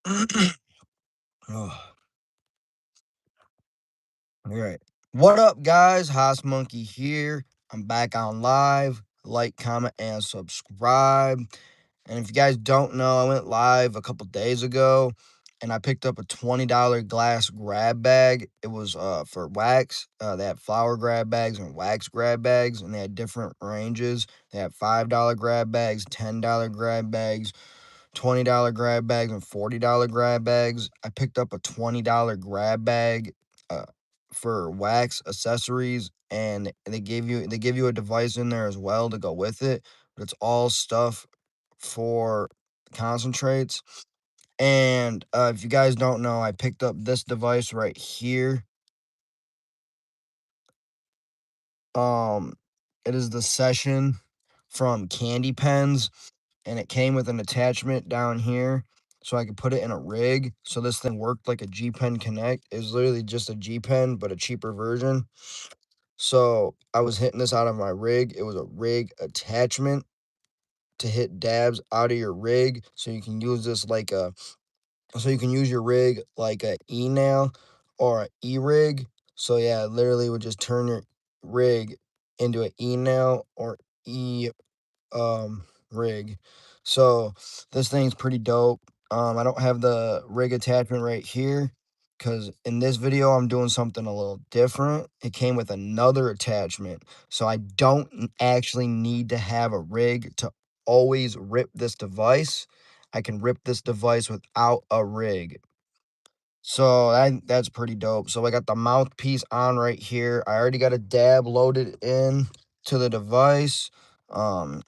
Oh, all right. What up, guys? Haas Monkey here. I'm back on live. Like, comment, and subscribe. And if you guys don't know, I went live a couple days ago and I picked up a $20 glass grab bag. It was for wax. They had flower grab bags and wax grab bags, and they had different ranges. They had $5 grab bags, $10 grab bags, $20 grab bags, and $40 grab bags. I picked up a $20 grab bag uh, for wax accessories, and they give you a device in there as well to go with it. But it's all stuff for concentrates. And if you guys don't know, I picked up this device right here. Um, it is the Session from KandyPens, and it came with an attachment down here so I could put it in a rig. So this thing worked like a G Pen Connect. It was literally just a G Pen, but a cheaper version. So I was hitting this out of my rig. It was a rig attachment to hit dabs out of your rig, so you can use this like a so you can use your rig like a e-nail or a e-rig. So yeah, literally would just turn your rig into an e-nail or e rig. So this thing's pretty dope. I don't have the rig attachment right here because in this video I'm doing something a little different. It came with another attachment, so I don't actually need to have a rig to always rip this device. I can rip this device without a rig. So that's pretty dope. So I got the mouthpiece on right here. I already got a dab loaded in to the device. Um,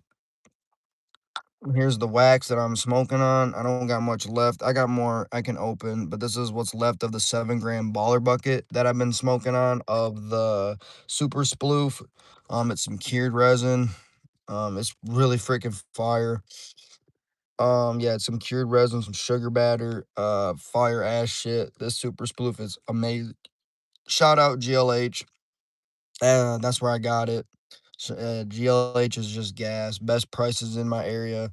Here's the wax that I'm smoking on. I don't got much left. I got more I can open, but this is what's left of the 7 gram baller bucket that I've been smoking on of the super sploof. It's some cured resin. It's really freaking fire. Yeah, it's some cured resin, some sugar batter, fire ass shit. This super sploof is amazing. Shout out GLH. That's where I got it. So, GLH is just gas. Best prices in my area,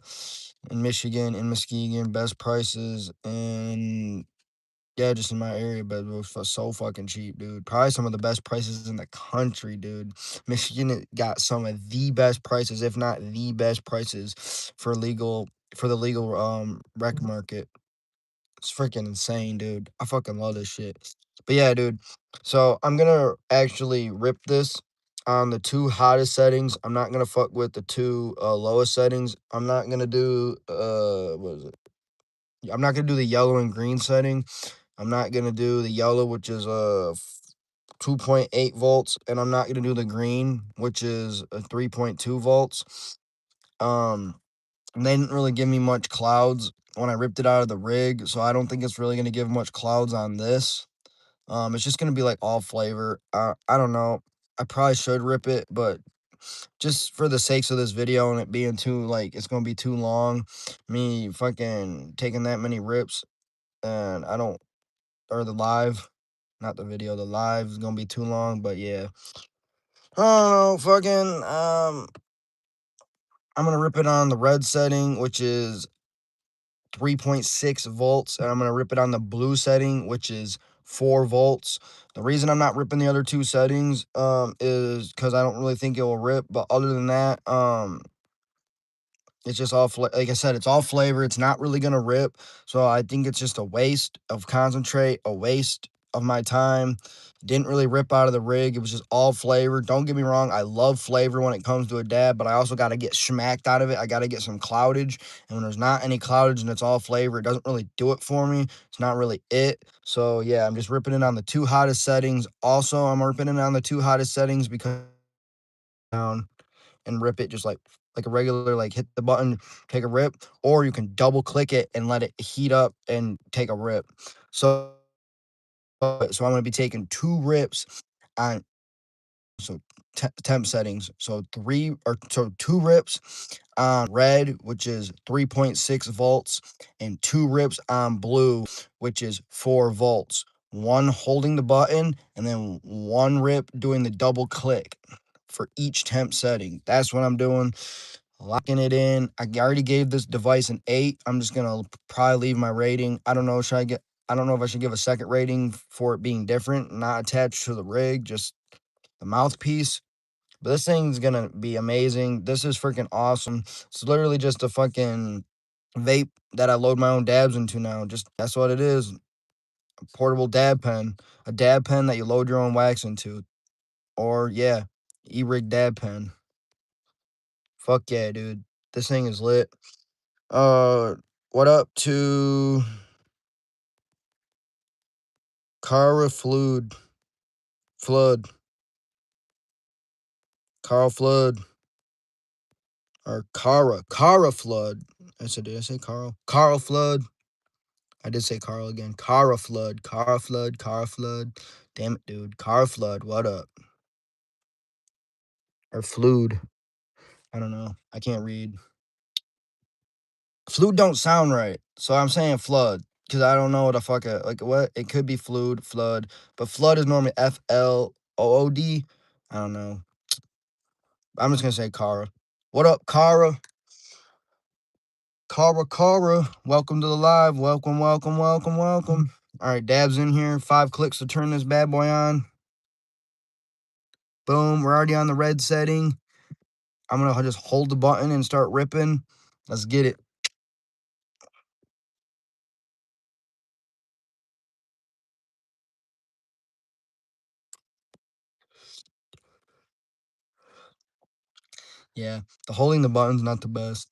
in Michigan, in Muskegon. Best prices in yeah, just in my area, but it was so fucking cheap, dude. Probably some of the best prices in the country, dude. Michigan got some of the best prices, if not the best prices, for the legal rec market. It's freaking insane, dude. I fucking love this shit. But yeah, dude. So I'm gonna actually rip this on the 2 hottest settings. I'm not gonna fuck with the 2 lowest settings. I'm not gonna do what is it? I'm not gonna do the yellow and green setting. I'm not gonna do the yellow, which is 2.8 volts, and I'm not gonna do the green, which is 3.2 volts. Um, they didn't really give me much clouds when I ripped it out of the rig, so I don't think it's really gonna give much clouds on this. It's just gonna be like all flavor. I don't know. I probably should rip it, but just for the sakes of this video and it being too like it's gonna be too long, me fucking taking that many rips, and I don't or the live, not the video, the live is gonna be too long. But yeah, I don't know. Fucking I'm gonna rip it on the red setting, which is 3.6 volts, and I'm gonna rip it on the blue setting, which is 4 volts. The reason I'm not ripping the other 2 settings is because I don't really think it will rip. But other than that, it's just all like I said, it's all flavor. It's not really gonna rip. So I think it's just a waste of concentrate, a waste of my time. Didn't really rip out of the rig. It was just all flavor. Don't get me wrong, I love flavor when it comes to a dab, but I also gotta get smacked out of it. I gotta get some cloudage. And when there's not any cloudage and it's all flavor, it doesn't really do it for me. It's not really it. So yeah, I'm just ripping it on the 2 hottest settings. Also, I'm ripping it on the 2 hottest settings because down and rip it just like a regular, like hit the button, take a rip, or you can double click it and let it heat up and take a rip. So I'm gonna be taking 2 rips on so temp settings. So 2 rips on red, which is 3.6 volts, and 2 rips on blue, which is 4 volts. One holding the button and then 1 rip doing the double click for each temp setting. That's what I'm doing. locking it in. I already gave this device an 8. I'm just gonna probably leave my rating. I don't know. I don't know if I should give a second rating for it being different, not attached to the rig, just the mouthpiece. But this thing's gonna be amazing. This is freaking awesome. It's literally just a fucking vape that I load my own dabs into now. Just that's what it is. A portable dab pen. A dab pen that you load your own wax into. Or yeah, e-rig dab pen. Fuck yeah, dude. This thing is lit. Uh what up to Cara Flood. Carl Flood. Or Cara Flood. Did I say Carl? Carl Flood. I did say Carl again. Cara Flood. Cara Flood. Cara Flood. Damn it, dude. Cara Flood. What up? Or Flood. I don't know. I can't read. Flood don't sound right. So I'm saying flood. Because I don't know what the fuck. Like, what? It could be flood. But flood is normally FLOOD. I don't know. I'm just going to say Cara. What up, Cara? Cara. Welcome to the live. Welcome. All right, dabs in here. 5 clicks to turn this bad boy on. Boom. We're already on the red setting. I'm going to just hold the button and start ripping. Let's get it. Yeah, the holding the button's not the best.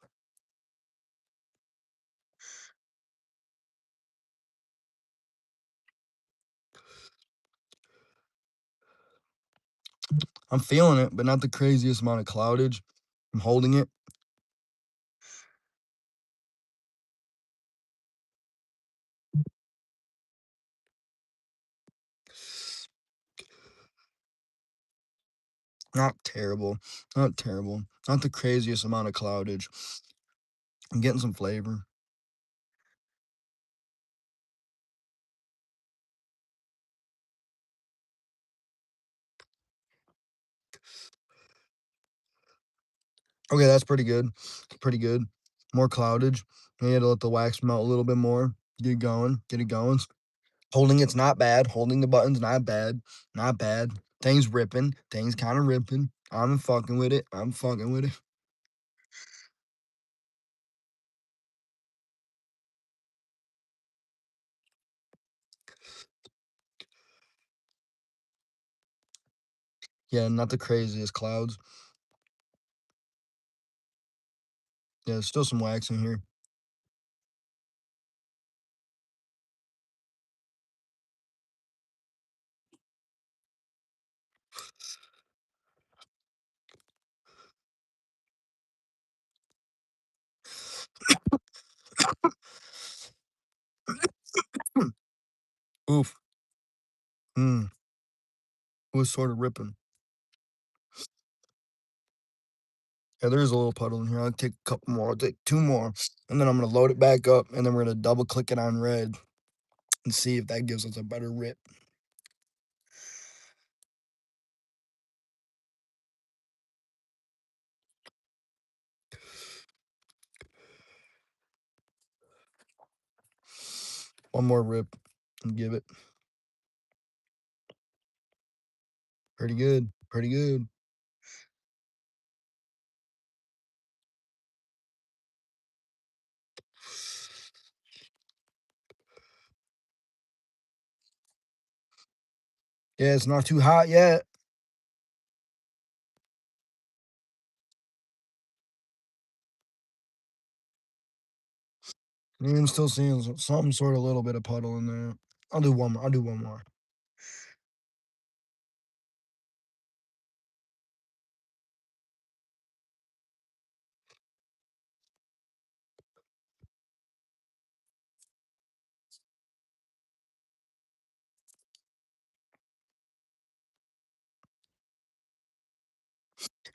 I'm feeling it, but not the craziest amount of cloudage. I'm holding it. Not terrible. Not terrible. Not the craziest amount of cloudage. I'm getting some flavor. Okay, that's pretty good. Pretty good. More cloudage. You had to let the wax melt a little bit more. Get it going. Get it going. Holding it's not bad. Holding the button's not bad. Not bad. Things ripping. Things kind of ripping. I'm fucking with it. I'm fucking with it. Yeah, not the craziest clouds. Yeah, there's still some wax in here. Oof. Mm. It was sort of ripping. Yeah, there's a little puddle in here. I'll take a couple more. I'll take 2 more. And then I'm going to load it back up. And then we're going to double click it on red and see if that gives us a better rip. One more rip and give it. Pretty good. Pretty good. Yeah, it's not too hot yet. I'm still seeing something sort of little bit of puddle in there. I'll do one more. I'll do one more.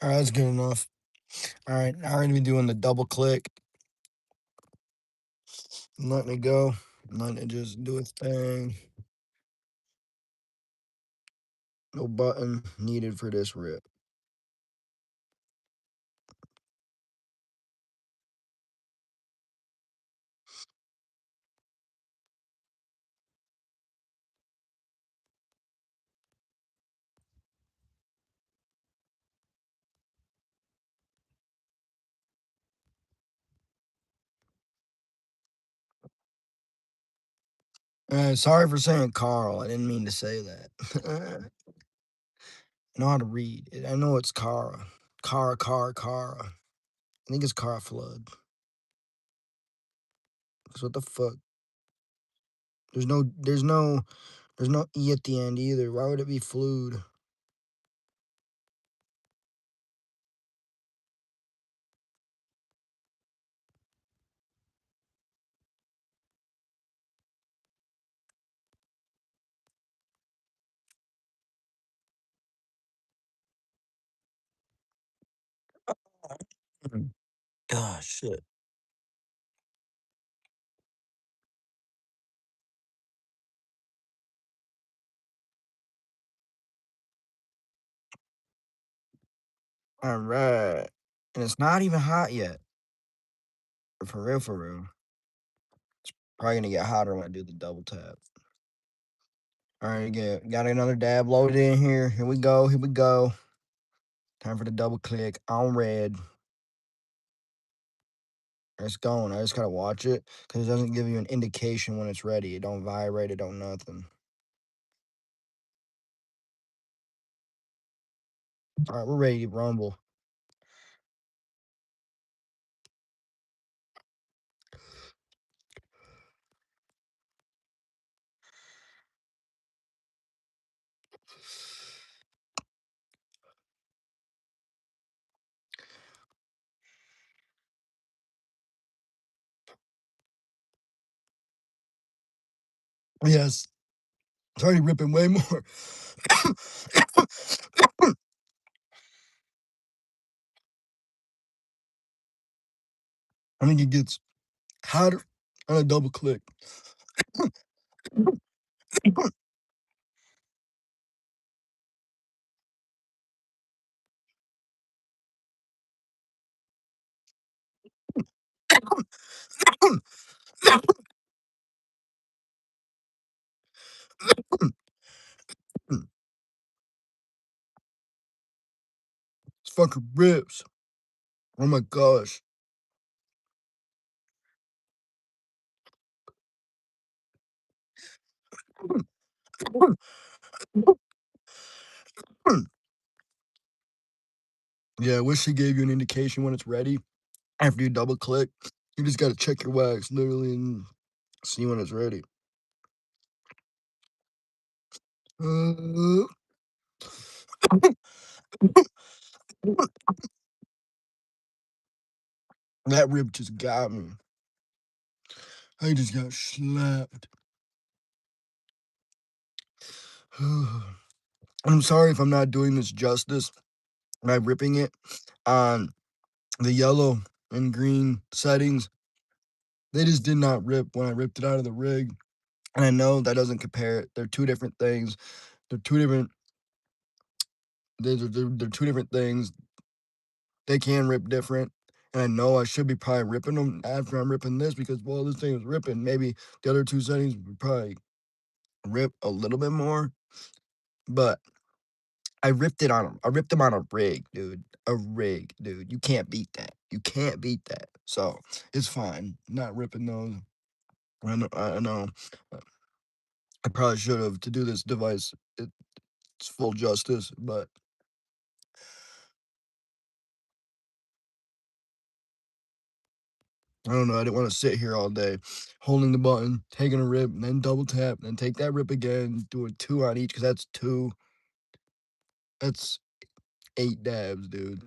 All right, that's good enough. All right, now we're going to be doing the double click. I'm letting it go. I'm letting it just do its thing. No button needed for this rip. Sorry for saying Carl. I didn't mean to say that. I know how to read. I know it's Cara. Cara. I think it's Cara Flood. Cause what the fuck? There's no E at the end either. Why would it be Flood? Ah, shit. All right. And it's not even hot yet. For real, for real. Probably gonna get hotter when I do the double tap. All right, got another dab loaded in here. Here we go. Here we go. Time for the double click on red. It's going. I just gotta watch it because it doesn't give you an indication when it's ready. It don't vibrate. It don't nothing. All right, we're ready to rumble. Yes, it's already ripping way more. I think it gets hotter on a double click. It's fucking rips. Oh my gosh. Yeah, I wish she gave you an indication when it's ready. After you double click, you just gotta check your wax literally and see when it's ready. Uh, that rip just got me. I just got slapped. I'm sorry if I'm not doing this justice by ripping it on the yellow and green settings. They just did not rip when I ripped it out of the rig. And I know that doesn't compare it. They're two different things. They're two different. They're two different things. They can rip different. And I know I should be probably ripping them after I'm ripping this because, well, this thing is ripping. Maybe the other two settings would probably rip a little bit more. But I ripped it on 'em. I ripped them on a rig, dude. A rig, dude. You can't beat that. You can't beat that. So it's fine. Not ripping those. I know. I know. I probably should have to do this device. It's full justice, but I don't know. I didn't want to sit here all day holding the button, taking a rip, and then double tap, and then take that rip again, doing two on each because that's two. That's 8 dabs, dude.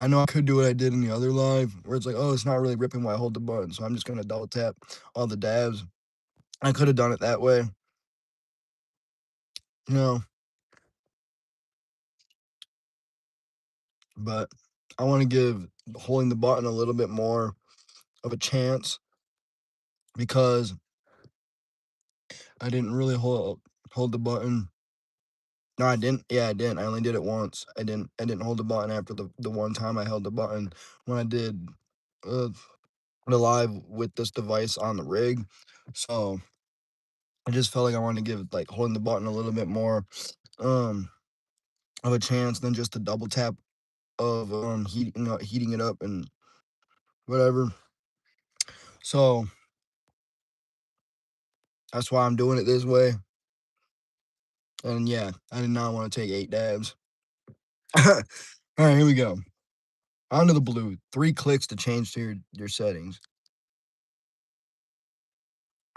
I know I could do what I did in the other live where it's like, oh, it's not really ripping while I hold the button, so I'm just gonna double tap all the dabs. I could have done it that way, you know, but I want to give holding the button a little bit more of a chance because I didn't really hold the button. No, I didn't. Yeah, I didn't. I only did it once. I didn't hold the button after the one time I held the button when I did uh, the live with this device on the rig. So I just felt like I wanted to give like holding the button a little bit more um of a chance than just a double tap of heating it up and whatever. So That's why I'm doing it this way. And yeah, I did not want to take 8 dabs. All right, here we go. Onto the blue. 3 clicks to change to your settings.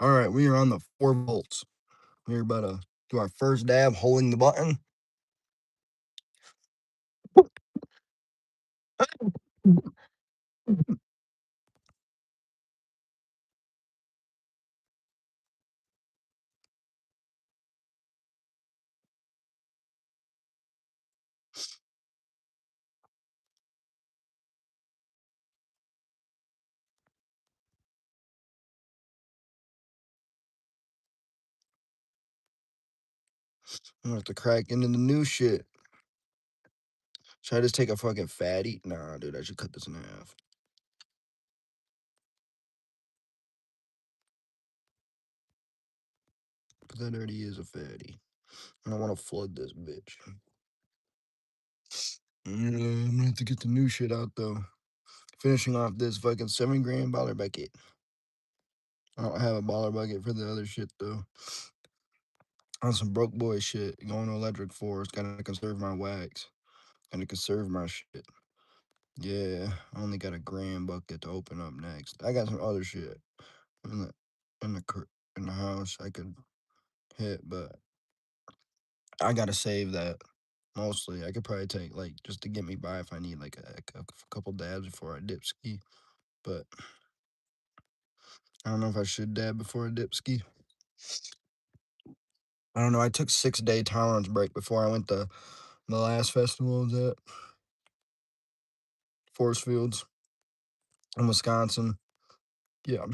All right, we are on the 4 volts. We're about to do our first dab holding the button. I'm gonna have to crack into the new shit. Should I just take a fucking fatty? Nah, dude, I should cut this in half. But that already is a fatty. I don't want to flood this bitch. I'm gonna have to get the new shit out though. Finishing off this fucking 7 gram baller bucket. I don't have a baller bucket for the other shit though. On some broke boy shit, going to electric forest, gotta conserve my wax. Gotta conserve my shit. Yeah, I only got a gram bucket to open up next. I got some other shit in the in the in the house I could hit, but I gotta save that mostly. I could probably take like just to get me by if I need like a couple dabs before I dip ski. But I don't know if I should dab before I dip ski. I don't know. I took 6-day tolerance break before I went to the last festival I was at Forest Fields in Wisconsin. Yeah,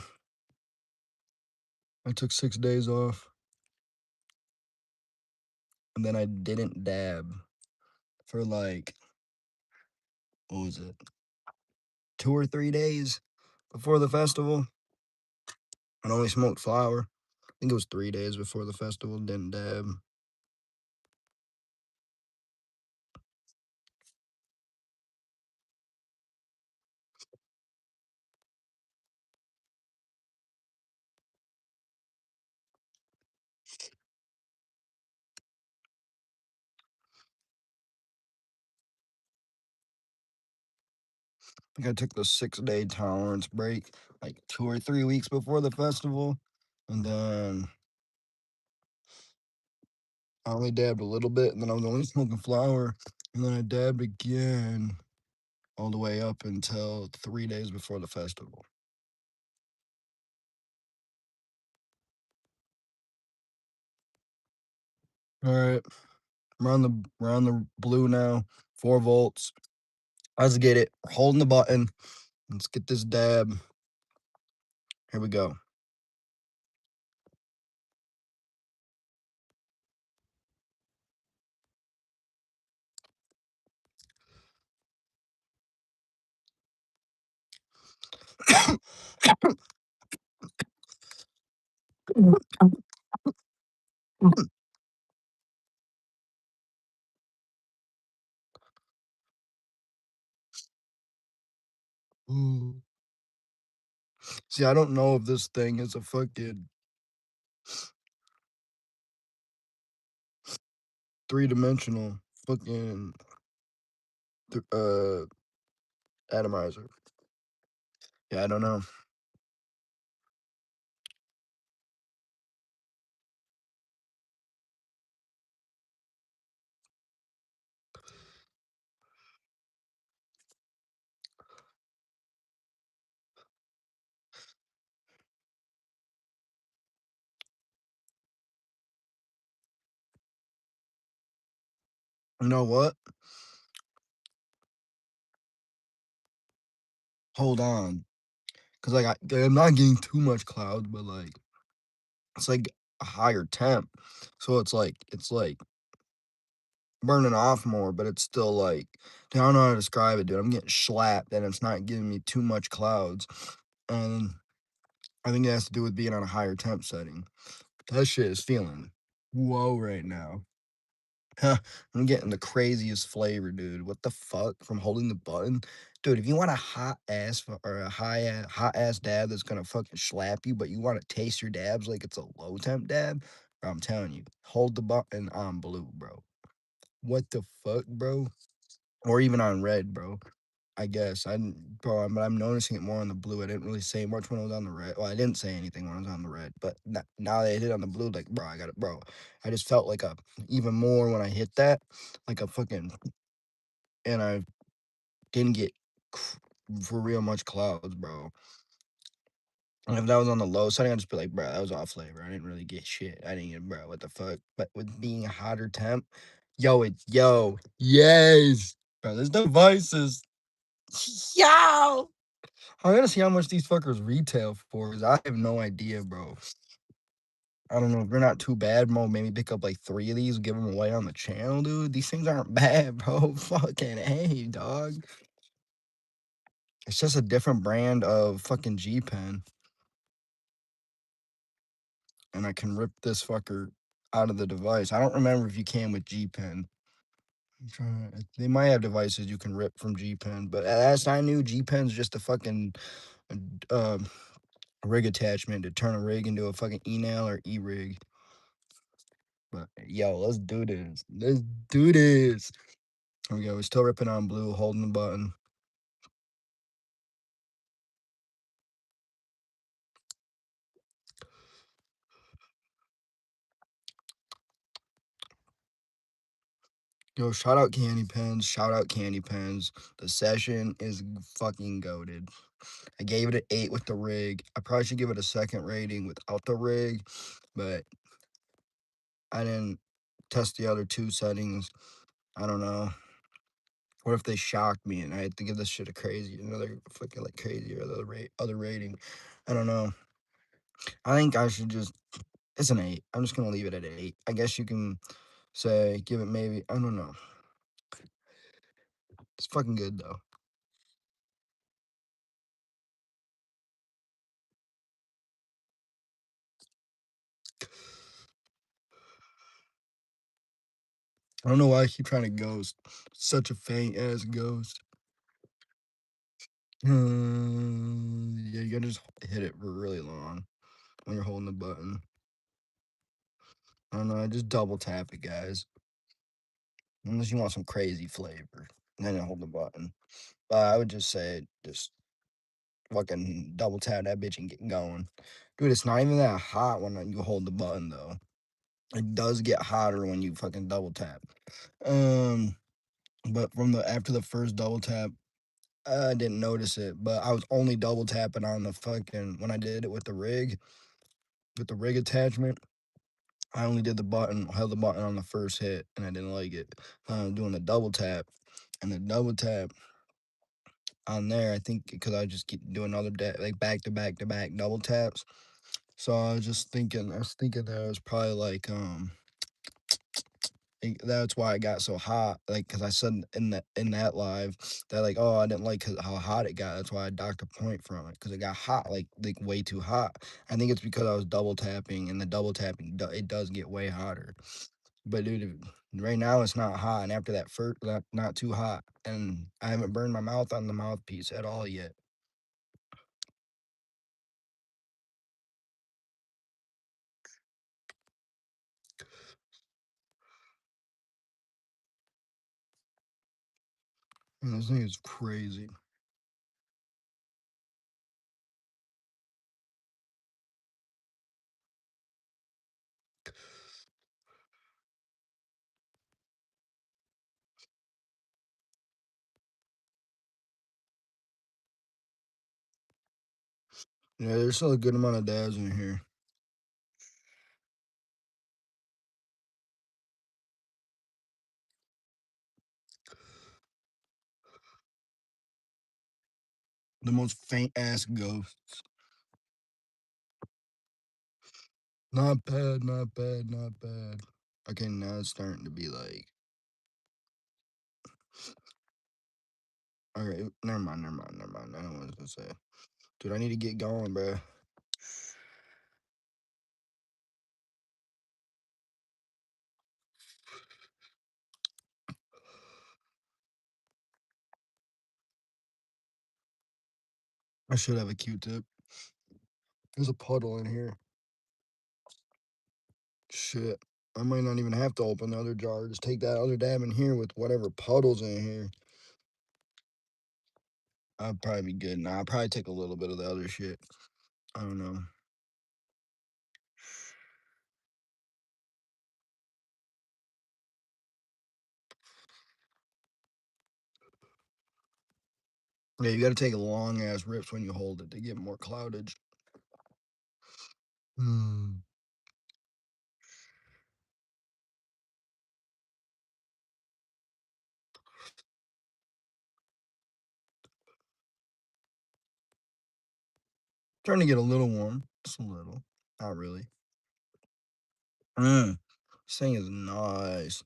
I took 6 days off, and then I didn't dab for like what was it, 2 or 3 days before the festival. I only smoked flower. I think it was 3 days before the festival. Didn't dab. I think I took the 6-day tolerance break like 2 or 3 weeks before the festival, and then I only dabbed a little bit, and then I was only smoking flower, and then I dabbed again all the way up until 3 days before the festival. All right, we're on the blue now, 4 volts. Let's get it. We're holding the button. Let's get this dab. Here we go. Ooh. See, I don't know if this thing is a fucking 3-dimensional fucking uh atomizer. Yeah, I don't know. You know what? Hold on, cause like I'm not getting too much cloud, but like it's like a higher temp, so it's like burning off more, but it's still like I don't know how to describe it, dude. I'm getting slapped, and it's not giving me too much clouds, and I think it has to do with being on a higher temp setting. That shit is feeling whoa right now. Huh, I'm getting the craziest flavor, dude. What the fuck? From holding the button? Dude, if you want a hot ass or a hot ass dab that's gonna fucking slap you, but you want to taste your dabs like it's a low temp dab, bro, I'm telling you, hold the button on blue, bro. What the fuck, bro? Or even on red, bro. I guess bro, but I'm noticing it more on the blue. I didn't really say much when I was on the red. Well, I didn't say anything when I was on the red, but now that I hit it on the blue, like, bro, I got it, bro. I just felt like a even more when I hit that, like a fucking, and I didn't get for real much clouds, bro. And if that was on the low setting, I'd just be like, bro, that was off flavor. I didn't really get shit. I didn't get, bro, what the fuck? But with being a hotter temp, yes, bro. This device is, yo. I gotta see how much these fuckers retail for, cause I have no idea, bro. I don't know if they're not too bad, bro. Maybe pick up like 3 of these, give them away on the channel, dude. These things aren't bad, bro. Fucking hey, dog. It's just a different brand of fucking G pen, and I can rip this fucker out of the device. I don't remember if you can with G pen. They might have devices you can rip from G pen, but as I knew, G pen's just a fucking uh, rig attachment to turn a rig into a fucking e-nail or e-rig. But yo, let's do this. Let's do this. Here we go. We're still ripping on blue, holding the button. Yo, shout out KandyPens. Shout out KandyPens. The session is fucking goated. I gave it an 8 with the rig. I probably should give it a second rating without the rig, but I didn't test the other 2 settings. I don't know. What if they shocked me and I had to give this shit another fucking like crazy or other rating? I don't know. I think I should just. It's an 8. I'm just gonna leave it at 8. I guess you can say give it maybe. I don't know. It's fucking good though. I don't know why I keep trying to ghost. Such a faint ass ghost. Yeah, you gotta just hit it for really long when you're holding the button. I don't know. I just double tap it, guys. Unless you want some crazy flavor, and then you hold the button. But I would just say just fucking double tap that bitch and get going. Dude, it's not even that hot when you hold the button though. It does get hotter when you fucking double tap. Um, but after the first double tap, I didn't notice it, but I was only double tapping on the fucking when I did it with the rig attachment. I only did the button, held the button on the first hit, and I didn't like it. Doing the double tap, and the double tap on there, I think because I just keep doing other like back to back to back double taps. So I was thinking that it was probably that's why it got so hot. Like, cause I said in that live that like, oh, I didn't like how hot it got. That's why I docked a point from it, cause it got hot, like way too hot. I think it's because I was double tapping, and the double tapping it does get way hotter. But dude, right now it's not hot, and after that first, not too hot, and I haven't burned my mouth on the mouthpiece at all yet. And this thing is crazy. Yeah, there's still a good amount of dabs in here. The most faint ass ghost. Not bad, not bad, not bad. Okay, now it's starting to be like, all right, never mind, never mind, never mind. I don't know what I was gonna say. Dude, I need to get going, bro. I should have a Q-tip. There's a puddle in here. Shit. I might not even have to open the other jar. Just take that other dab in here with whatever puddles in here. I'd probably be good. Nah, I'll probably take a little bit of the other shit. I don't know. Yeah, you gotta take long ass rips when you hold it to get more cloudage. Hmm. Starting to get a little warm. Just a little. Not really. This thing is nice.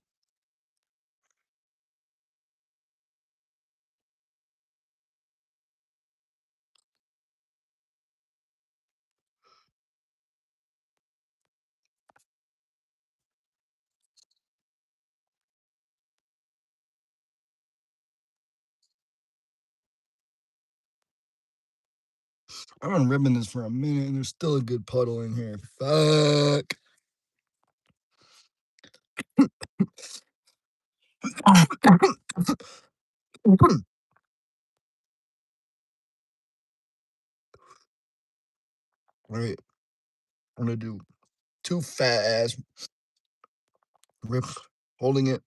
I've been ripping this for a minute and there's still a good puddle in here. Fuck. All right, I'm gonna do two fat ass rips, holding it,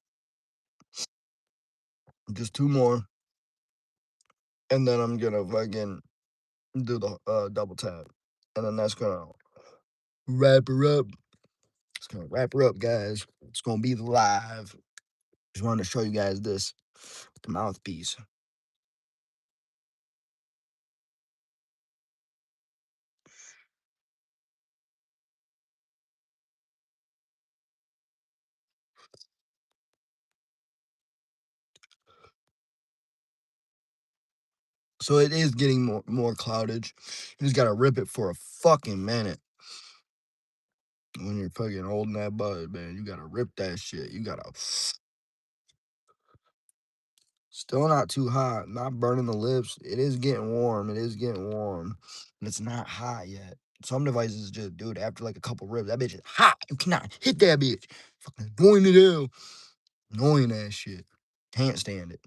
just two more, and then I'm gonna fucking do the double tap, and then that's gonna wrap her up. It's gonna wrap her up, guys. It's gonna be live. Just wanted to show you guys this with the mouthpiece. So it is getting more cloudage. You just gotta rip it for a fucking minute. When you're fucking holding that bud, man, you gotta rip that shit. You gotta. Still not too hot, not burning the lips. It is getting warm. It is getting warm. And it's not hot yet. Some devices just, dude, after like a couple rips, that bitch is hot. You cannot hit that bitch. Fucking going to do. Annoying ass shit. Can't stand it.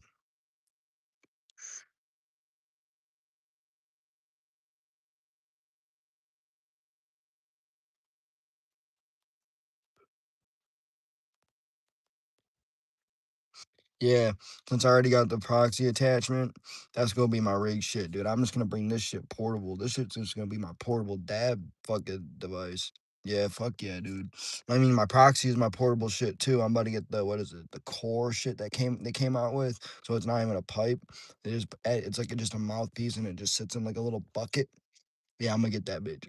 Yeah, since I already got the proxy attachment, that's gonna be my rig shit, dude. I'm just gonna bring this shit portable. This shit's just gonna be my portable dab fucking device. Yeah, fuck yeah, dude. I mean, my proxy is my portable shit too. I'm about to get the what is it? The core shit that they came out with. So it's not even a pipe. It's like just a mouthpiece and it just sits in like a little bucket. Yeah, I'm gonna get that bitch.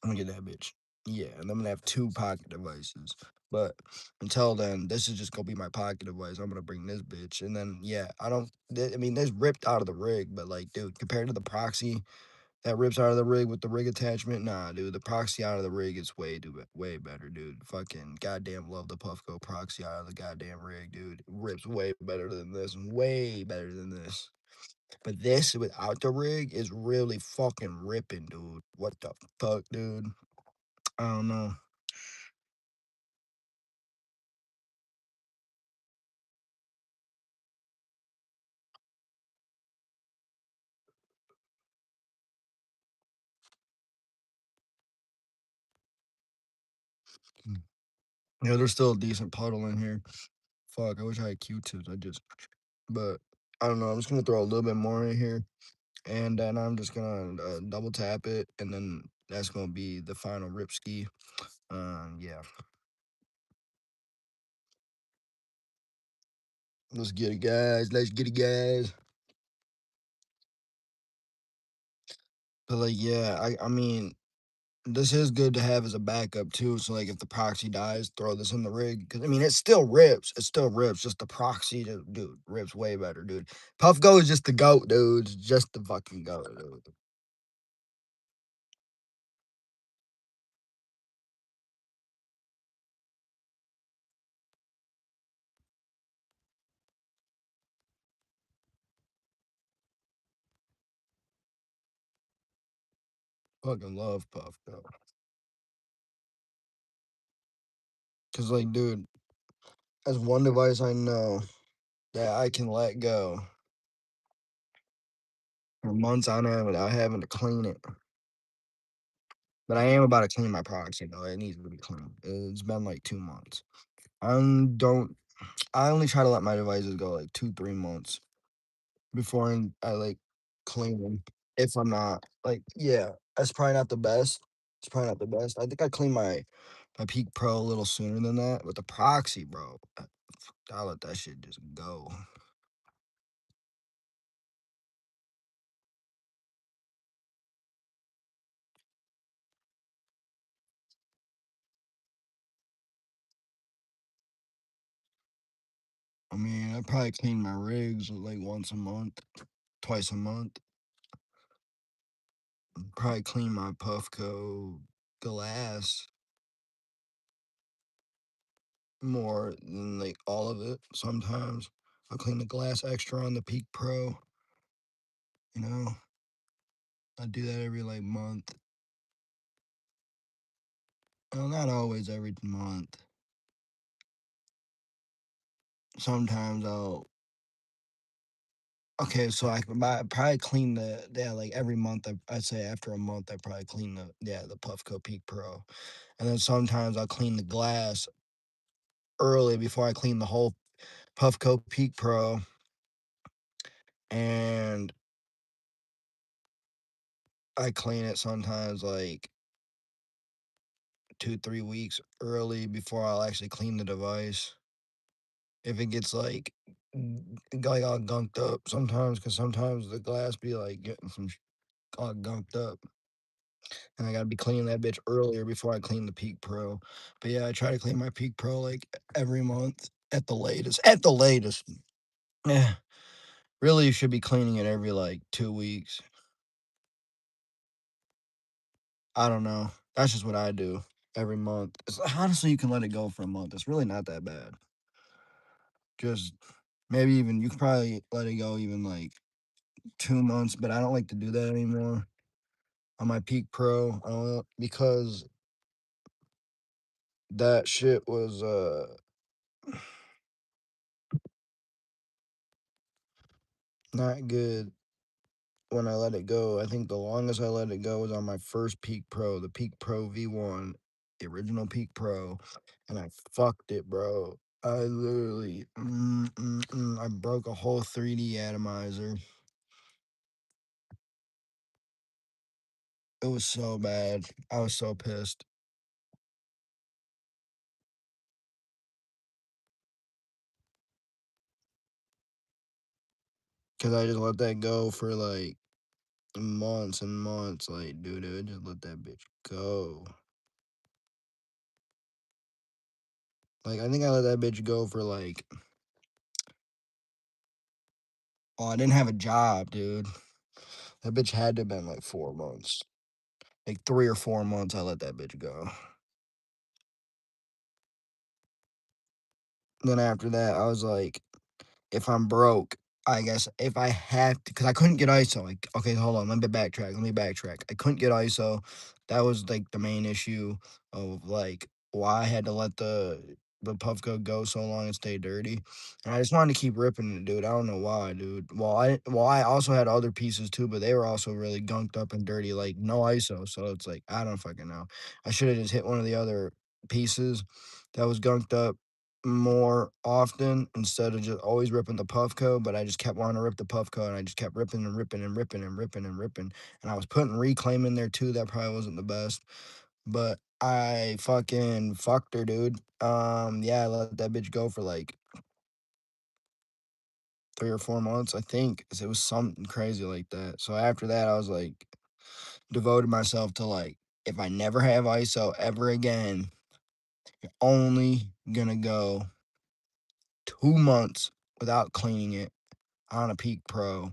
I'm gonna get that bitch. Yeah, and I'm gonna have two pocket devices. But until then, this is just gonna be my pocket device. I'm gonna bring this bitch, and then yeah, I don't. I mean, this ripped out of the rig, but like, dude, compared to the proxy that rips out of the rig with the rig attachment, nah, dude, the proxy out of the rig is way better, dude. Fucking goddamn love the Puffco proxy out of the goddamn rig, dude. It rips way better than this, way better than this. But this without the rig is really fucking ripping, dude. What the fuck, dude? I don't know. Yeah, there's still a decent puddle in here. Fuck, I wish I had Q-tips. But I don't know. I'm just gonna throw a little bit more in here, and then I'm just gonna double tap it, and then that's gonna be the final rip ski. Yeah, let's get it, guys. Let's get it, guys. But like, yeah, I mean, this is good to have as a backup too. So like, if the proxy dies, throw this in the rig because I mean, it still rips. It still rips. Just the proxy, dude, rips way better, dude. Puff Go is just the goat, dude. It's just the fucking goat, dude. Fucking love Puff though. Cause like, dude, that's one device I know that I can let go for months on end without having to clean it. But I am about to clean my proxy though. It needs to be clean. It's been like 2 months. I don't. I only try to let my devices go like 2, 3 months before I like clean them. If I'm not like, yeah, that's probably not the best. It's probably not the best. I think I cleaned my Peak Pro a little sooner than that. With the proxy, bro, I let that shit just go. I mean, I probably clean my rigs like once a month, twice a month. Probably clean my Puffco glass more than like all of it. Sometimes I'll clean the glass extra on the Peak Pro. You know, I do that every like month. Well, not always every month. Sometimes I'll. Okay, so probably clean the yeah like every month. I'd say after a month I probably clean the Puffco Peak Pro, and then sometimes I'll clean the glass early before I clean the whole Puffco Peak Pro, and I clean it sometimes like 2, 3 weeks early before I'll actually clean the device. If it gets like all gunked up sometimes, because sometimes the glass be like getting all gunked up, and I gotta be cleaning that bitch earlier before I clean the Peak Pro. But yeah, I try to clean my Peak Pro like every month at the latest. At the latest, yeah. Really, you should be cleaning it every like 2 weeks. I don't know. That's just what I do every month. Honestly, you can let it go for a month. It's really not that bad. Just maybe even you could probably let it go even like 2 months, but I don't like to do that anymore on my Peak Pro. I don't know, because that shit was not good when I let it go. I think the longest I let it go was on my first Peak Pro, the Peak Pro V1, the original Peak Pro, and I fucked it, bro. I literally, I broke a whole 3D atomizer. It was so bad. I was so pissed because I just let that go for like months and months. Like, dude, just let that bitch go. Like, I think I let that bitch go for like, oh, I didn't have a job, dude. That bitch had to have been like 4 months. Like 3 or 4 months, I let that bitch go. Then after that, I was like, if I'm broke, I guess if I have to, because I couldn't get ISO. Like, okay, hold on, let me backtrack. Let me backtrack. I couldn't get ISO. That was like the main issue of like why I had to let the Puffco go so long and stay dirty. And I just wanted to keep ripping it, dude. I don't know why, dude. Well, I also had other pieces too, but they were also really gunked up and dirty, like no ISO. So it's like I don't fucking know. I should have just hit one of the other pieces that was gunked up more often instead of just always ripping the Puffco, but I just kept wanting to rip the Puffco and I just kept ripping and ripping and ripping and ripping and ripping. And I was putting reclaim in there too. That probably wasn't the best. But I fucking fucked her, dude. Yeah, I let that bitch go for like 3 or 4 months, I think. 'Cause it was something crazy like that. So after that, I was like devoted myself to like if I never have ISO ever again, you're only gonna go 2 months without cleaning it on a Peak Pro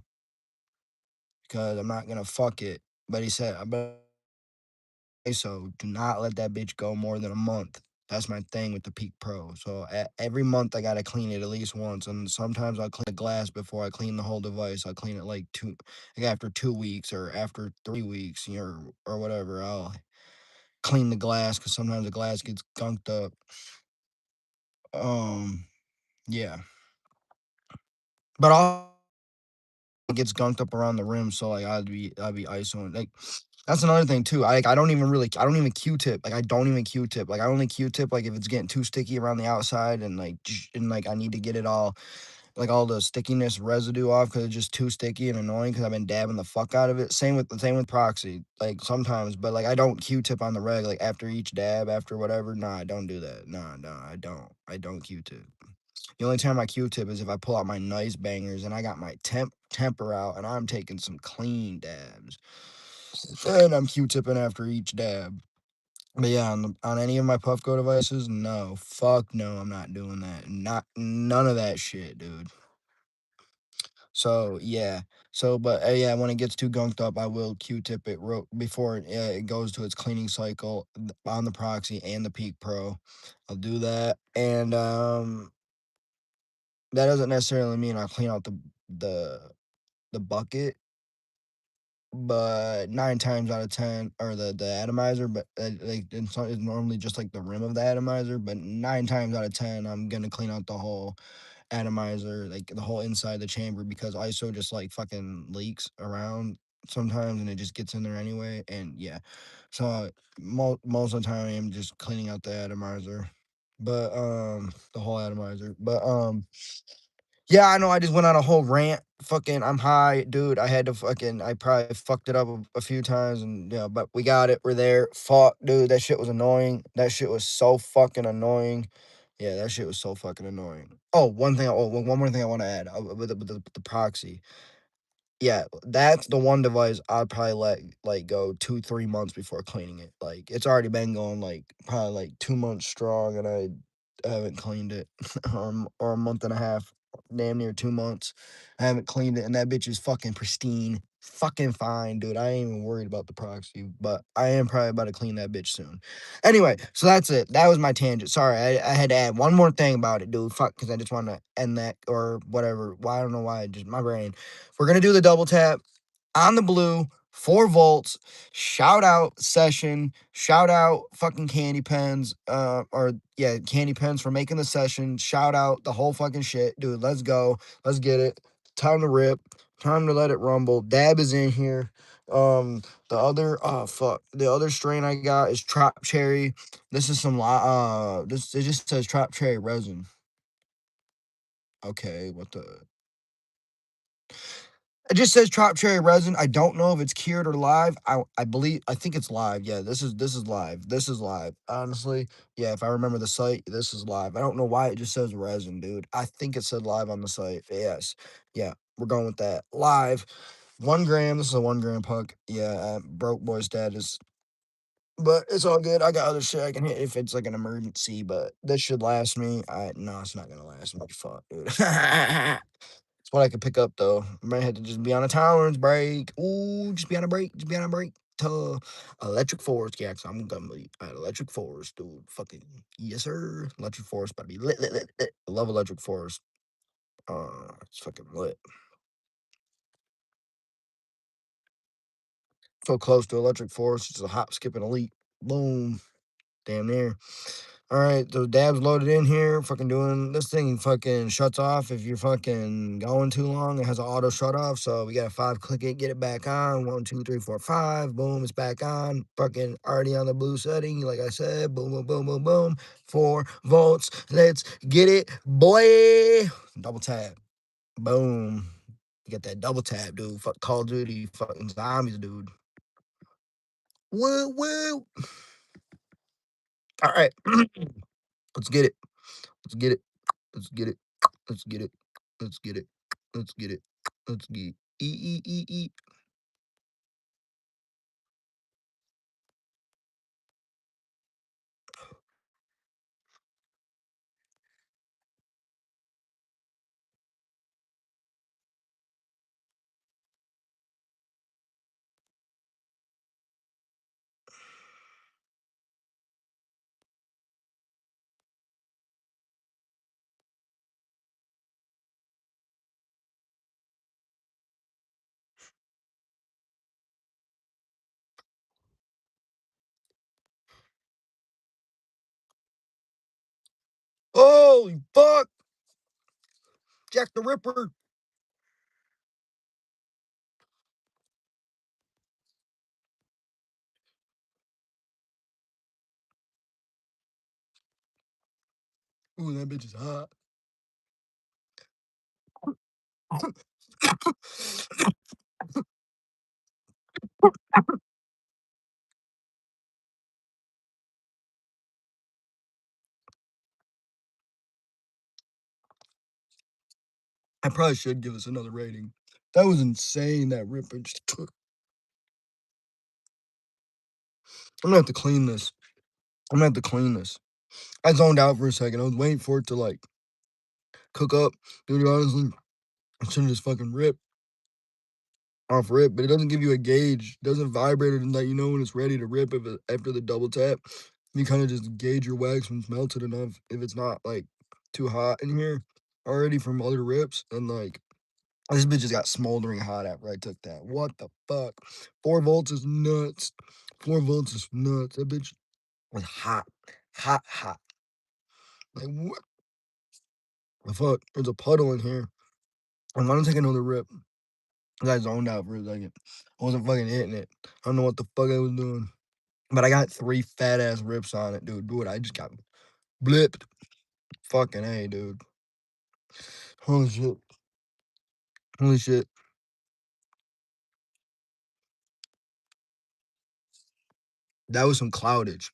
because I'm not gonna fuck it. But he said, but so do not let that bitch go more than a month. That's my thing with the Peak Pro. So every month I gotta clean it at least once, and sometimes I'll clean the glass before I clean the whole device. I'll clean it like after 2 weeks or after 3 weeks, or whatever. I'll clean the glass because sometimes the glass gets gunked up. Yeah, but all it gets gunked up around the rim, so like I'd be isoing like. That's another thing too. I don't even Q-tip. Like I don't even Q-tip. Like I only Q-tip like if it's getting too sticky around the outside and like I need to get it all like all the stickiness residue off because it's just too sticky and annoying because I've been dabbing the fuck out of it. Same with proxy. Like sometimes, but like I don't Q-tip on the reg like after each dab after whatever. Nah, I don't do that. Nah, I don't. I don't Q-tip. The only time I Q-tip is if I pull out my nice bangers and I got my temper out and I'm taking some clean dabs. Then I'm Q-tipping after each dab. But yeah, on any of my Puffco devices, no, fuck no, I'm not doing that. Not none of that shit, dude. So yeah, but yeah, when it gets too gunked up, I will Q-tip it before it goes to its cleaning cycle on the Proxy and the Peak Pro. I'll do that, and that doesn't necessarily mean I'll clean out the the bucket, but 9 times out of 10, or the atomizer, but like it's normally just like the rim of the atomizer, but 9 times out of 10, I'm gonna clean out the whole atomizer, like the whole inside the chamber, because ISO just like fucking leaks around sometimes and it just gets in there anyway. And yeah, so most of the time I am just cleaning out the atomizer, but the whole atomizer. But yeah, I know I just went on a whole rant. Fucking, I'm high, dude. I probably fucked it up a few times, and yeah, but we got it. We're there. Fuck, dude. That shit was annoying. That shit was so fucking annoying. Yeah, that shit was so fucking annoying. Oh, one more thing I want to add with the proxy. Yeah, that's the one device I'd probably let like go 2-3 months before cleaning it. Like it's already been going like probably like 2 months strong, and I haven't cleaned it, or a month and a half, damn near 2 months. I haven't cleaned it, and that bitch is fucking pristine, fucking fine, dude. I ain't even worried about the proxy, but I am probably about to clean that bitch soon. Anyway, so that's it. That was my tangent. Sorry, I had to add one more thing about it, dude. Fuck, because I just want to end that or whatever. Well, I don't know why. Just my brain. We're gonna do the double tap on the blue, 4 volts. Shout out session. Shout out fucking KandyPens. Or yeah, KandyPens for making the session. Shout out the whole fucking shit, dude. Let's go. Let's get it. Time to rip. Time to let it rumble. Dab is in here. The other the other strain I got is Trop Cherry. This is this it just says Trop Cherry resin. Okay, what the it just says Trop Cherry resin. I don't know if it's cured or live. I think it's live. Yeah, this is live. This is live. Honestly, yeah, if I remember the site, this is live. I don't know why it just says resin, dude. I think it said live on the site. Yes. Yeah, we're going with that. Live. 1 gram. This is a 1 gram puck. Yeah, broke boy status. But it's all good. I got other shit I can hit if it's like an emergency, but this should last me. No, it's not gonna last me. Fuck, dude. It's what I could pick up though. I might have to just be on a tolerance break. Ooh, just be on a break. Just be on a break. To Electric Forest. Yeah, cause I'm gonna be at Electric Forest, dude. Fucking yes, sir. Electric Forest about to be lit. I love Electric Forest. It's fucking lit. So close to Electric Forest. It's a hop, skip, and a leap. Boom. Damn near. All right, the dab's loaded in here. Fucking doing this thing. Fucking shuts off if you're fucking going too long. It has an auto shut off, so we got to 5 click it, get it back on. 1, 2, 3, 4, 5. Boom, it's back on. Fucking already on the blue setting, like I said. Boom, boom, boom, boom, boom. 4 volts. Let's get it, boy. Double tap. Boom. You got that double tap, dude. Fuck Call of Duty, fucking zombies, dude. Woo, woo. All right, let's get it. Let's get it. Let's get it. Let's get it. Let's get it. Let's get it. Let's get e. Holy fuck! Jack the Ripper. Ooh, that bitch is hot. I probably should give us another rating. That was insane, that Ripper just took. I'm gonna have to clean this. I'm gonna have to clean this. I zoned out for a second. I was waiting for it to like cook up. Dude, honestly, I should have just fucking ripped off rip, but it doesn't give you a gauge. It doesn't vibrate and let you know when it's ready to rip if after the double tap. You kind of just gauge your wax when it's melted enough. If it's not like too hot in here already from other rips, and like this bitch just got smoldering hot after I took that. What the fuck? 4 volts is nuts. 4 volts is nuts. That bitch was hot. Hot, hot. Like what the fuck? There's a puddle in here. I'm gonna take another rip. I got zoned out for a second. I wasn't fucking hitting it. I don't know what the fuck I was doing. But I got 3 fat ass rips on it, dude. Dude, I just got blipped. Fucking A, dude. Holy shit. Holy shit. That was some cloudage.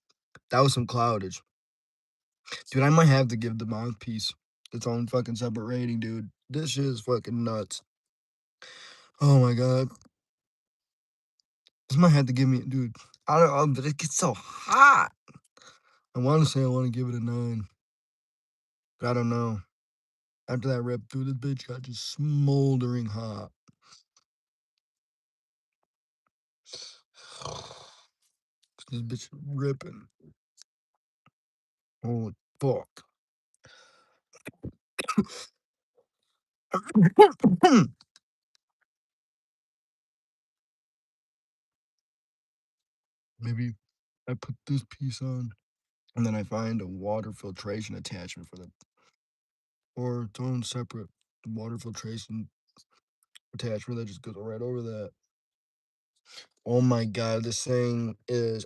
That was some cloudage. Dude, I might have to give the mouthpiece its own fucking separate rating, dude. This shit is fucking nuts. Oh my god. This might have to give me, dude. I don't know, but it gets so hot. I want to say I want to give it a 9, but I don't know. After that rip, dude, this bitch got just smoldering hot. This bitch ripping. Holy fuck. Maybe I put this piece on, and then I find a water filtration attachment for the, or its own separate water filtration attachment that just goes right over that. Oh my god, this thing is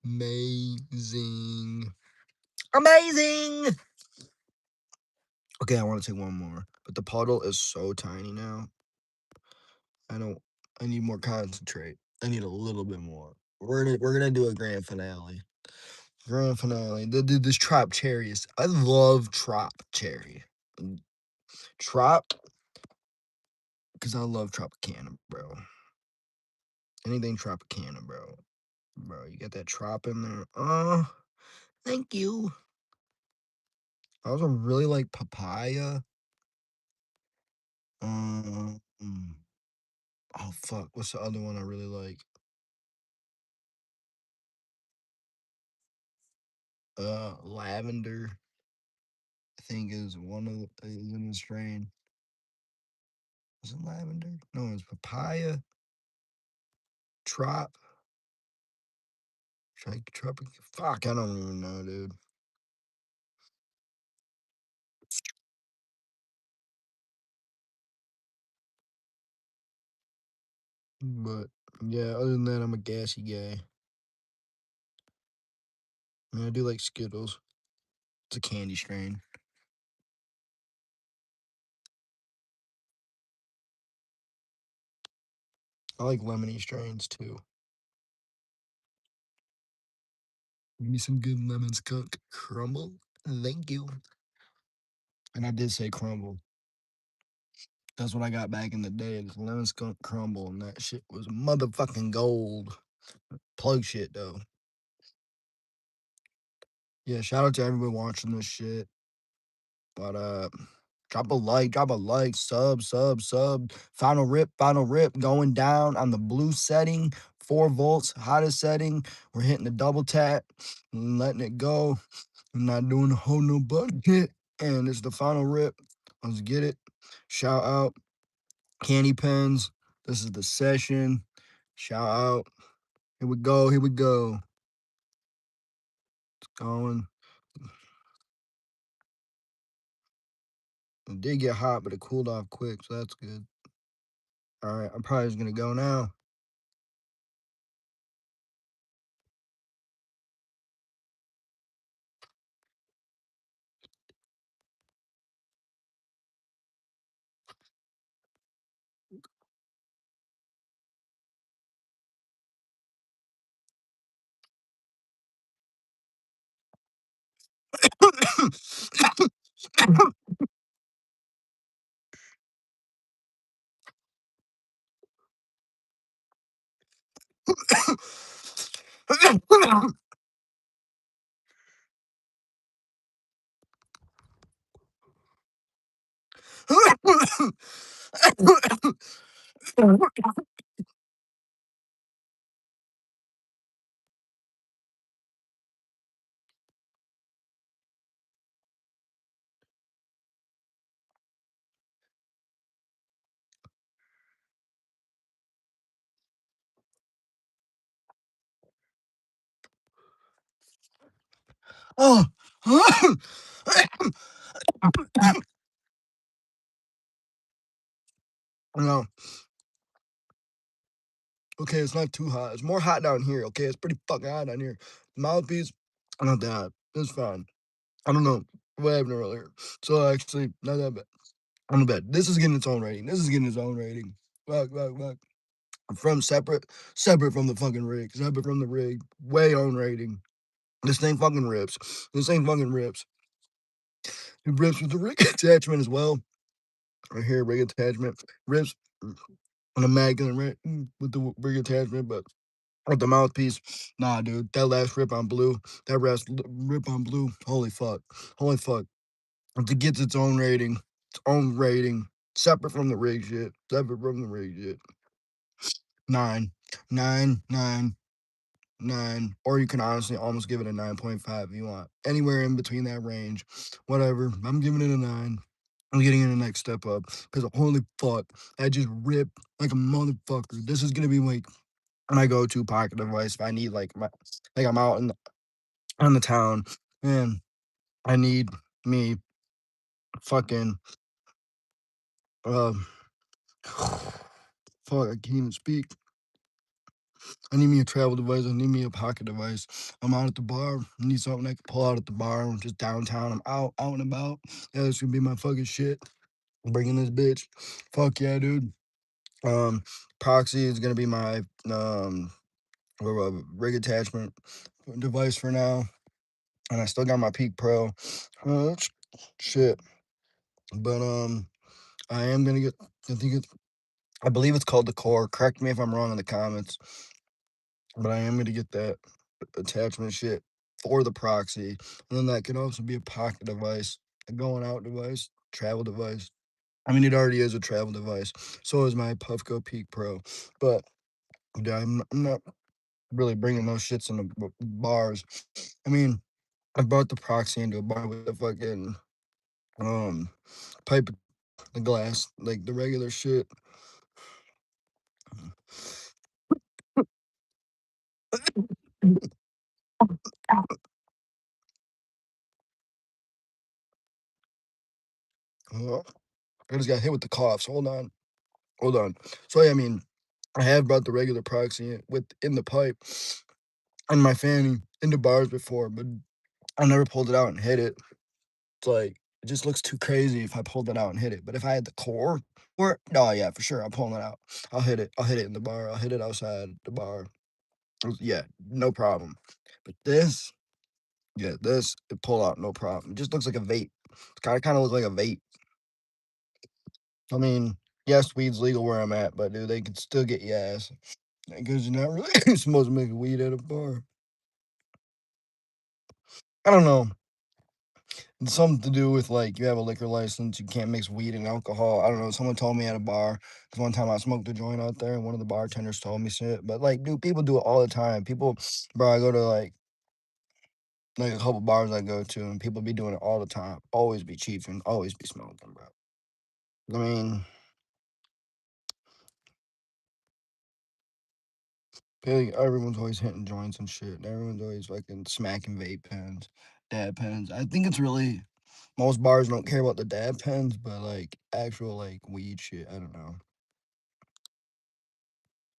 amazing. Amazing! Okay, I want to take one more, but the puddle is so tiny now. I don't. I need more concentrate. I need a little bit more. We're gonna do a grand finale. Grand finale. This Trop cherry is. I love Trop cherry. Trop, because I love Tropicana, bro. Anything Tropicana, bro. Bro, you got that Trop in there. Thank you. I also really like papaya. Um, oh fuck, what's the other one I really like? Lavender. I think is one of the is in the strain. Is it lavender? No, it's papaya. Trop. Tropic. Fuck, I don't even know, dude. But yeah, other than that, I'm a gassy guy. I mean, I do like Skittles. It's a candy strain. I like lemony strains too. Give me some good lemon skunk crumble. Thank you. And I did say crumble. That's what I got back in the day. This lemon skunk crumble, and that shit was motherfucking gold. Plug shit though. Yeah, shout out to everybody watching this shit. But drop a like, sub. Final rip going down on the blue setting, 4 volts, hottest setting. We're hitting the double tap and letting it go. I'm not doing a whole no bucket. And it's the final rip. Let's get it. Shout out KandyPens. This is the session. Shout out. Here we go. Here we go. It's going. It did get hot, but it cooled off quick, so that's good. All right, I'm probably just gonna go now. Oh, no. Okay, it's not too hot. It's more hot down here. Okay, it's pretty fucking hot down here. Mouthpiece, not that hot. It's fine. I don't know what happened earlier. So actually, not that bad. I'm not bad. This is getting its own rating. This is getting its own rating. Fuck. From separate from the fucking rig. Separate from the rig. Way own rating. This thing fucking rips. This thing fucking rips. It rips with the rig attachment as well. Right here, rig attachment. Rips an immaculate with the rig attachment, but with the mouthpiece, nah, dude. That last rip on blue, that last rip on blue, holy fuck. Holy fuck. It gets its own rating, separate from the rig shit. Separate from the rig shit. Nine. Nine, nine, 9, or you can honestly almost give it a 9.5 if you want. Anywhere in between that range. Whatever. I'm giving it a 9. I'm getting in the next step up. Because holy fuck, I just ripped like a motherfucker. This is gonna be like my go-to pocket device if I need like I'm out on the town and I need me fucking um fuck, I can't even speak. I need me a travel device. I need me a pocket device. I'm out at the bar. I need something I can pull out at the bar. I'm just downtown. I'm out and about. Yeah, this gonna be my fucking shit. I'm bringing this bitch. Fuck yeah, dude. Um, Proxy is gonna be my rig attachment device for now, and I still got my Peak Pro. Uh, shit, but I am gonna get. I think it's. I believe it's called the Core. Correct me if I'm wrong in the comments, but I am gonna get that attachment shit for the proxy. And then that can also be a pocket device, a going out device, travel device. I mean, it already is a travel device. So is my Puffco Peak Pro. But yeah, I'm not really bringing those shits in the bars. I mean, I brought the proxy into a bar with the fucking um pipe, the glass, like the regular shit. Uh, I just got hit with the coughs. Hold on. So yeah, I mean, I have brought the regular proxy in the pipe and my fanny into bars before, but I never pulled it out and hit it. It's like it just looks too crazy if I pulled it out and hit it. But if I had the core, or oh yeah, for sure, I'm pulling it out. I'll hit it. I'll hit it in the bar. I'll hit it outside the bar. Yeah, no problem. But this, yeah, this it pull out no problem. It just looks like a vape. It kind of looks like a vape. I mean, yes, weed's legal where I'm at, but dude, they could still get your ass because you're not really supposed to make weed at a bar. I don't know. It's something to do with like you have a liquor license, you can't mix weed and alcohol. I don't know. Someone told me at a bar. 'Cause one time I smoked a joint out there, and one of the bartenders told me shit. But like, dude, people do it all the time. People, bro, I go to like a couple bars I go to, and people be doing it all the time. Always be chiefing, always be smoking, bro. I mean, everyone's always hitting joints and shit. Everyone's always fucking smacking vape pens, dab pens. I think it's really Most bars don't care about the dab pens, but like actual like weed shit, I don't know.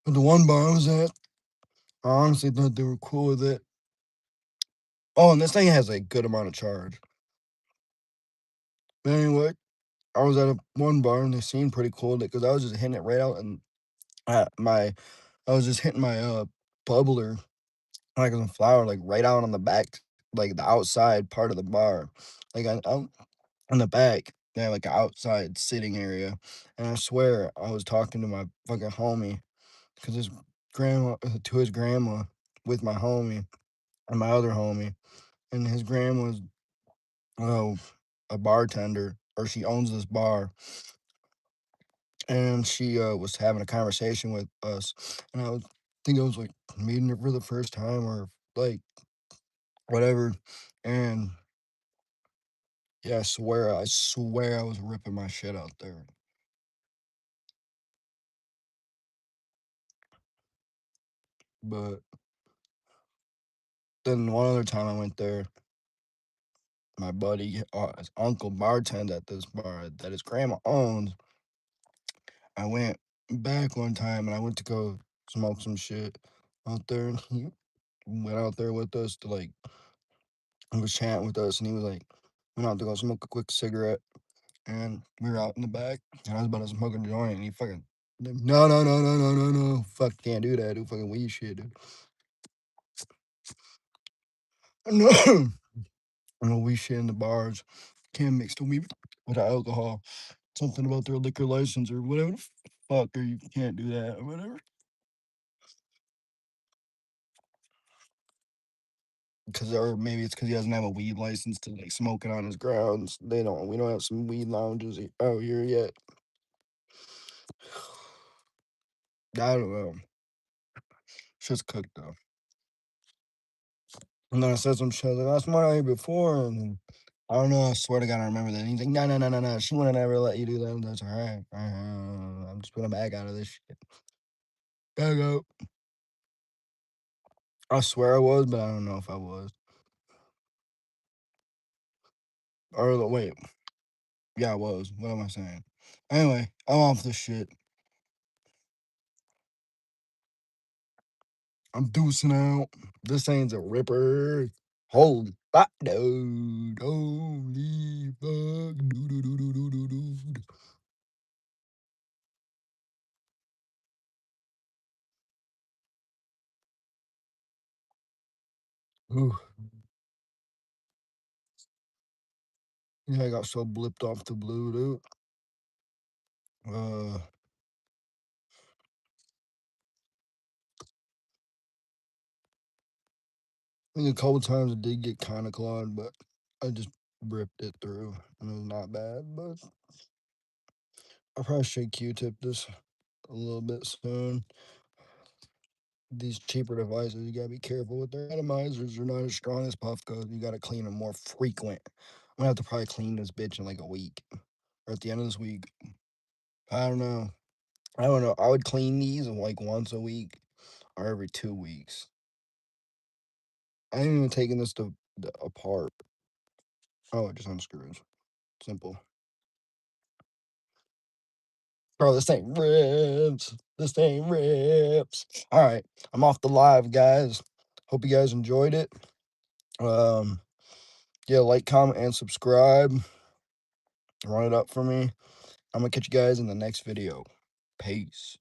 But the one bar I was at, I honestly thought they were cool with it. Oh, and this thing has a good amount of charge. But anyway, I was at one bar and they seemed pretty cool because I was just hitting it right out and my I was just hitting my bubbler like a flower like right out on the back, like the outside part of the bar, like out on the back. They have like an outside sitting area, and I swear I was talking to my fucking homie because his grandma to his grandma with my homie and my other homie, and his grandma's oh a bartender or she owns this bar, and she was having a conversation with us, and think I was like meeting her for the first time or like whatever, and yeah, I swear I was ripping my shit out there. But then one other time I went there, my buddy, his uncle bartended at this bar that his grandma owns. I went back one time and I went to go smoke some shit out there, and he went out there with us to like, he was chatting with us, and he was like, went out to go smoke a quick cigarette, and we were out in the back, and I was about to smoke a joint, and he fucking, no, no, no, no, no, no, no, fuck, can't do that, dude, fucking weed shit, dude. No, no weed shit in the bars, can't mix the weed with the alcohol. Something about their liquor license or whatever the fuck, or you can't do that or whatever. Because or maybe it's because he doesn't have a weed license to like smoke it on his grounds. We don't have some weed lounges out here yet. I don't know. Shit's cooked though. And then I said some shit like, I smoked out here before, and I don't know. I swear to God, I remember that. And he's like, no, no, no, no, no. She wouldn't ever let you do that. That's all right. I'm just putting a bag out of this shit. Bag out. I swear I was, but I don't know if I was. Or wait, yeah, I was. What am I saying? Anyway, I'm off this shit. I'm deucing out. This ain't a ripper. Holy fuck, dude. Holy fuck. Dude. Ooh. Yeah, I got so blipped off the blue, dude. I think a couple times it did get kind of clawed, but I just ripped it through, and it was not bad. But I probably should Q-tip this a little bit soon. These cheaper devices, you gotta be careful with their atomizers. They're not as strong as puff goes. You gotta clean them more frequent. I'm gonna have to probably clean this bitch in like a week or at the end of this week. I don't know. I don't know. I would clean these like once a week or every 2 weeks. I ain't even taking this apart. Oh, it just unscrews. Simple. Bro, this thing rips. This thing rips. All right. I'm off the live, guys. Hope you guys enjoyed it. Um, yeah, like, comment, and subscribe. Run it up for me. I'm gonna catch you guys in the next video. Peace.